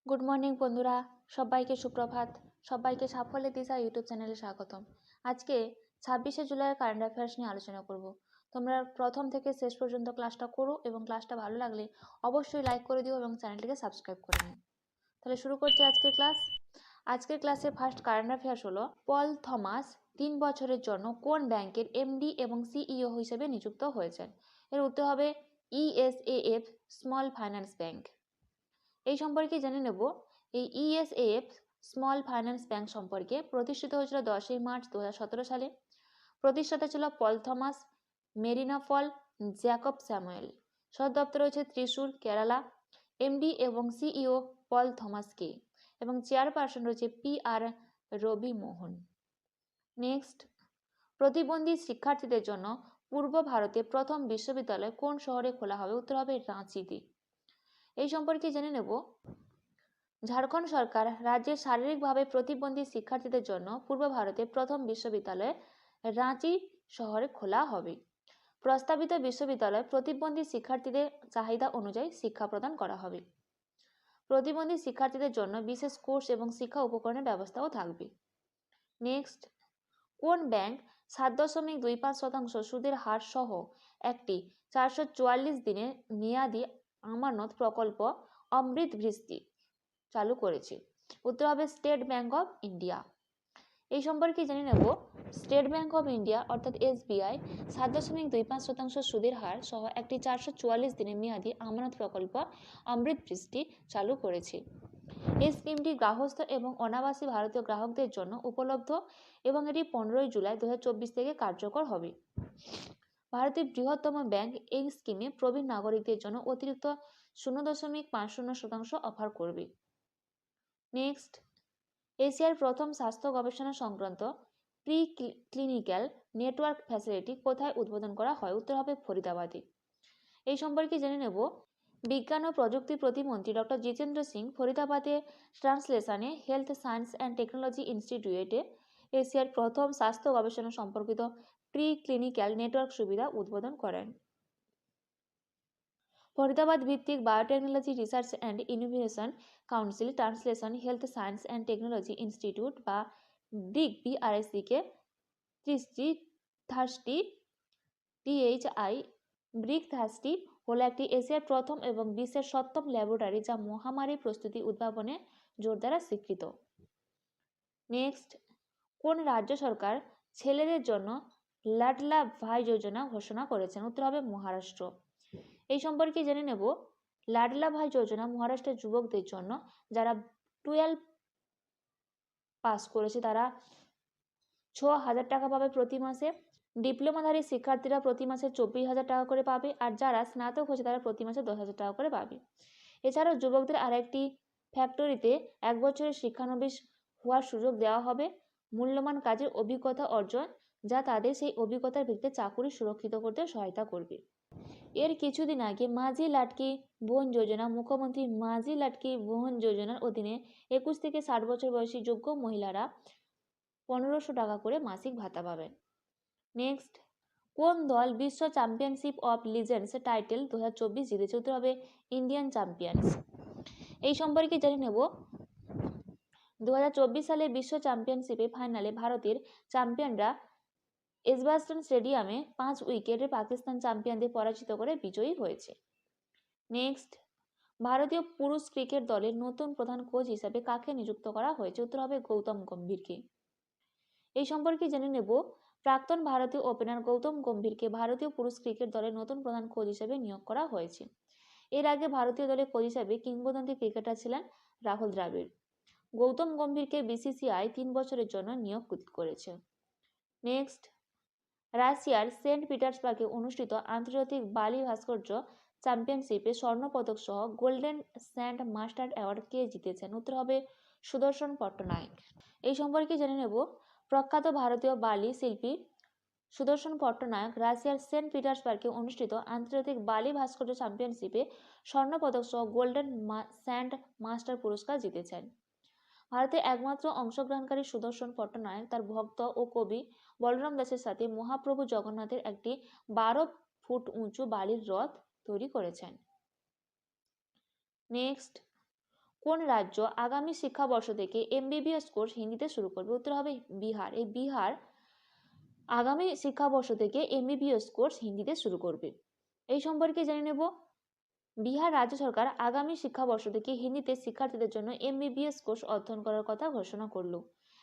Good morning বন্ধুরা, সবাইকে সুপ্রভাত। সবাইকে সাফল্যের দিশা ইউটিউব চ্যানেলে স্বাগতম। আজকে 26শে জুলাইয়ের কারেন্ট অ্যাফেয়ার্স নিয়ে আলোচনা করব। তোমরা প্রথম থেকে শেষ পর্যন্ত ক্লাসটা করো এবং ক্লাসটা ভালো লাগলে অবশ্যই লাইক করে দিও এবং চ্যানেলটিকে সাবস্ক্রাইব করে নিও। তাহলে শুরু করছি আজকের ক্লাস। আজকের ক্লাসে ফার্স্ট কারেন্ট অ্যাফেয়ার্স হলো, পল থমাস 3 বছরের জন্য কোন ব্যাংকের এমডি এবং সিইও হিসেবে নিযুক্ত হয়েছেন? এর উত্তর হবে ইএসএএফ স্মল ফাইন্যান্স ব্যাংক। এই সম্পর্কে জেনে নেব। এই ইএসএএফ স্মল ফাইন্যান্স ব্যাংক সম্পর্কে প্রতিষ্ঠিত হয়েছিল 10ই মার্চ 2017 সালে। প্রতিষ্ঠাতা ছিল পল থমাস, মেরিনা পল, জ্যাকব স্যামুয়েল। সদর দপ্তর রয়েছে ত্রিশূর, কেরালা। এমডি এবং সিইও পল থমাস কে এবং চেয়ারপারসন রয়েছে PR রবি মোহন। নেক্সট, প্রতিবন্ধী শিক্ষার্থীদের জন্য পূর্ব ভারতে প্রথম বিশ্ববিদ্যালয় কোন শহরে খোলা হবে? উত্তর হবে রাঁচিতে। এই সম্পর্কে জেনে নেব। ঝাড়খণ্ড সরকার রাজ্যের শারীরিকভাবে প্রতিবন্ধী শিক্ষার্থীদের জন্য পূর্ব ভারতে প্রথম বিশ্ববিদ্যালয় রাঁচি শহরে খোলা হবে। প্রস্তাবিত বিশ্ববিদ্যালয় প্রতিবন্ধী শিক্ষার্থীদের চাহিদা অনুযায়ী শিক্ষা প্রদান করা হবে। প্রতিবন্ধী শিক্ষার্থীদের জন্য বিশেষ কোর্স এবং শিক্ষা উপকরণের ব্যবস্থাও থাকবে। নেক্সট, কোন ব্যাংক 7.25% সুদের হার সহ একটি 444 দিনের মেয়াদী আমানত প্রকল্প অমৃত বৃষ্টি চালু করেছে? উত্তর হবে স্টেট ব্যাংক অফ ইন্ডিয়া। এই সম্পর্কে জেনে নেব। স্টেট ব্যাংক অফ ইন্ডিয়া অর্থাৎ SBI 7.25% সুদের হার সহ একটি 444 দিনের মেয়াদী আমানত প্রকল্প অমৃত বৃষ্টি চালু করেছে। এই স্কিমটি গ্রাহস্থ এবং অনাবাসী ভারতীয় গ্রাহকদের জন্য উপলব্ধ এবং এটি 15 জুলাই 2024 থেকে কার্যকর হবে। ভারতের বৃহত্তম ব্যাংক এই স্কিমে প্রবীণ নাগরিকদের জন্য অতিরিক্ত 0.50% অফার করবে। নেক্সট, এশিয়ার প্রথম স্বাস্থ্য গবেষণা সংক্রান্ত প্রি ক্লিনিক্যাল নেটওয়ার্ক ফ্যাসিলিটি কোথায় উদ্বোধন করা হয়? উত্তর হবে ফরিদাবাদে। এই সম্পর্কে জেনে নেব। বিজ্ঞান ও প্রযুক্তি প্রতিমন্ত্রী ডক্টর জিতেন্দ্র সিং ফরিদাবাদে ট্রান্সলেশনে হেলথ সায়েন্স অ্যান্ড টেকনোলজি ইনস্টিটিউটে এশিয়ার প্রথম স্বাস্থ্য গবেষণা সম্পর্কিত প্রি ক্লিনিক্যাল নেটওয়ার্ক সুবিধা উদ্বোধন করেন। ফরিদাবাদ ভিত্তিক biotechnology research and innovation council translation health science and technology institute বা ব্রিক BRSC-কে THI ব্রিক থার্স্টি হলো একটি এশিয়ার প্রথম এবং বিশ্বের 7ম ল্যাবরেটরি যা মহামারী প্রস্তুতি উদ্ভাবনে জোর দ্বারা স্বীকৃত। নেক্সট, কোন রাজ্য সরকার ছেলেদের জন্য লাডলা ভাই যোজনা ঘোষণা করেছেন? উত্তর হবে মহারাষ্ট্র। এই সম্পর্কে জেনে নেব। লাডলা ভাই যোজনা মহারাষ্ট্রের যুবকদের জন্য যারা 12 পাস করেছে তারা 6,000 টাকা পাবে প্রতি মাসে। ডিপ্লোমাধারী শিক্ষার্থীরা প্রতি মাসে 24,000 টাকা করে পাবে, আর যারা স্নাতক হয়েছে তারা প্রতি মাসে 10,000 টাকা করে পাবে। এছাড়াও যুবকদের আরেকটি ফ্যাক্টরিতে 1 বছরের শিক্ষানবিশ হওয়ার সুযোগ দেওয়া হবে মূল্যবান কাজের অভিজ্ঞতা অর্জন, যা তাদের সেই অভিজ্ঞতার ভিত্তিতে চাকুরি সুরক্ষিত করতে সহায়তা করবে। এর কিছুদিন আগে মাঝি লাটকি বোন যোজনা মুখ্যমন্ত্রী মাঝি লাটকি বোন যোজনার অধীনে 21 থেকে 60 বছর বয়সী যোগ্য মহিলারা 1500 টাকা করে মাসিক ভাতা পাবেন। নেক্সট, কোন দল বিশ্ব চ্যাম্পিয়নশিপ অফ লিজেন্ডস টাইটেল 2024 জিতেছে? উত্তর হবে ইন্ডিয়ান চ্যাম্পিয়ন্স। এই সম্পর্কে জেনে নেব। 2024 সালে বিশ্ব চ্যাম্পিয়নশিপে ফাইনালে ভারতের চ্যাম্পিয়নরা এজবাস্টন স্টেডিয়ামে 5 উইকেটে পাকিস্তান চ্যাম্পিয়নদের পরাজিত করে বিজয়ী হয়েছে। নেক্সট, ভারতীয় পুরুষ ক্রিকেট দলের নতুন প্রধান কোচ হিসেবে কাকে নিযুক্ত করা হয়েছে? উত্তর হবে গৌতম গম্ভীরকে। এই সম্পর্কে জেনে নেব। প্রাক্তন ভারতীয় ওপেনার গৌতম গম্ভীরকে ভারতীয় পুরুষ ক্রিকেট দলের নতুন প্রধান কোচ হিসেবে নিয়োগ করা হয়েছে। এর আগে ভারতীয় দলের কোচ হিসেবে কিংবদন্তি ক্রিকেটার ছিলেন রাহুল দ্রাবিড়। গৌতম গম্ভীরকে BCCI 3 বছরের জন্য নিয়োগ করেছে। নেক্সট, রাশিয়ার সেন্ট পিটার্সবার্গে অনুষ্ঠিত আন্তর্জাতিক বালি ভাস্কর্য চ্যাম্পিয়নশিপে স্বর্ণপদক সহ গোল্ডেন স্যান্ড মাস্টার অ্যাওয়ার্ড কে জিতেছেন? উত্তর হবে সুদর্শন পট্টনায়ক। এই সম্পর্কে জেনে নেব। প্রখ্যাত ভারতীয় বালি শিল্পী সুদর্শন পট্টনায়ক রাশিয়ার সেন্ট পিটার্সবার্গে অনুষ্ঠিত আন্তর্জাতিক বালি ভাস্কর্য চ্যাম্পিয়নশিপে স্বর্ণপদক সহ গোল্ডেন স্যান্ড মাস্টার পুরস্কার জিতেছেন। ভারতের একমাত্র অংশগ্রহণকারী সুদর্শন পট্টনায়ক তার ভক্ত ও কবি বলরাম দাসের সাথে মহাপ্রভু জগন্নাথের একটি 12 ফুট উঁচু বালির রথ তৈরি করেছেন। নেক্সট, কোন রাজ্য আগামী শিক্ষাবর্ষ থেকে এমবিবিএস কোর্স হিন্দিতে শুরু করবে? উত্তর হবে বিহার। এই বিহার আগামী শিক্ষাবর্ষ থেকে এমবিবিএস কোর্স হিন্দিতে শুরু করবে। এই সম্পর্কে জেনে নেব। বিহার রাজ্য সরকার আগামী শিক্ষাবর্ষ থেকে হিন্দিতে শিক্ষার্থীদের জন্য এমবিবিএস কোর্স অধ্যয়ন করার কথা ঘোষণা করল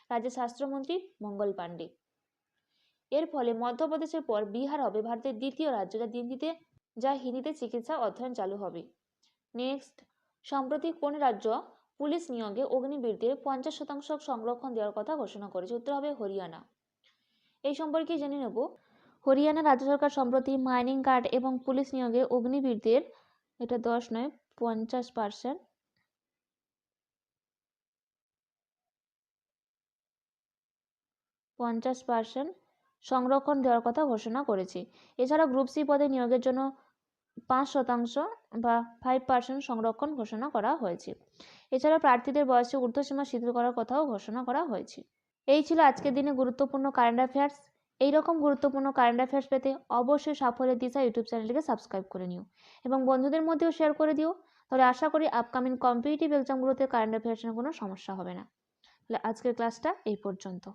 রাজ্যের স্বাস্থ্যমন্ত্রী মঙ্গল পাণ্ডে। এর ফলে মধ্যপ্রদেশের পর বিহার হবে ভারতের দ্বিতীয় রাজ্য যা হিন্দিতে চিকিৎসা অধ্যয়ন চালু হবে। নেক্সট, সম্প্রতি কোন রাজ্য পুলিশ নিয়োগে অগ্নিবীরদের 50% সংরক্ষণ দেওয়ার কথা ঘোষণা করেছে? উত্তর হবে হরিয়ানা। এই সম্পর্কে জেনে নেব। হরিয়ানা রাজ্য সরকার সম্প্রতি মাইনিং কার্ড এবং পুলিশ নিয়োগে অগ্নিবীরদের, এটা 10 নয় 50% সংরক্ষণ দেওয়ার কথা ঘোষণা করেছে। এছাড়া গ্রুপ সি পদে নিয়োগের জন্য 5% বা 5% সংরক্ষণ ঘোষণা করা হয়েছে। এছাড়া প্রার্থীদের বয়সে ঊর্ধ্বসীমা শিথিল করার কথাও ঘোষণা করা হয়েছে। এই ছিল আজকের দিনে গুরুত্বপূর্ণ কারেন্ট অ্যাফেয়ার্স। এইরকম গুরুত্বপূর্ণ কারেন্ট অ্যাফেয়ার্স পেতে অবশ্যই সাফল্যের দিশা ইউটিউব চ্যানেলটিকে সাবস্ক্রাইব করে নিও এবং বন্ধুদের মধ্যেও শেয়ার করে দিও। তাহলে আশা করি আপকামিং কম্পিটিটিভ এক্সামগুলোতে কারেন্ট অ্যাফেয়ার্সের কোনো সমস্যা হবে না। তাহলে আজকের ক্লাসটা এই পর্যন্ত।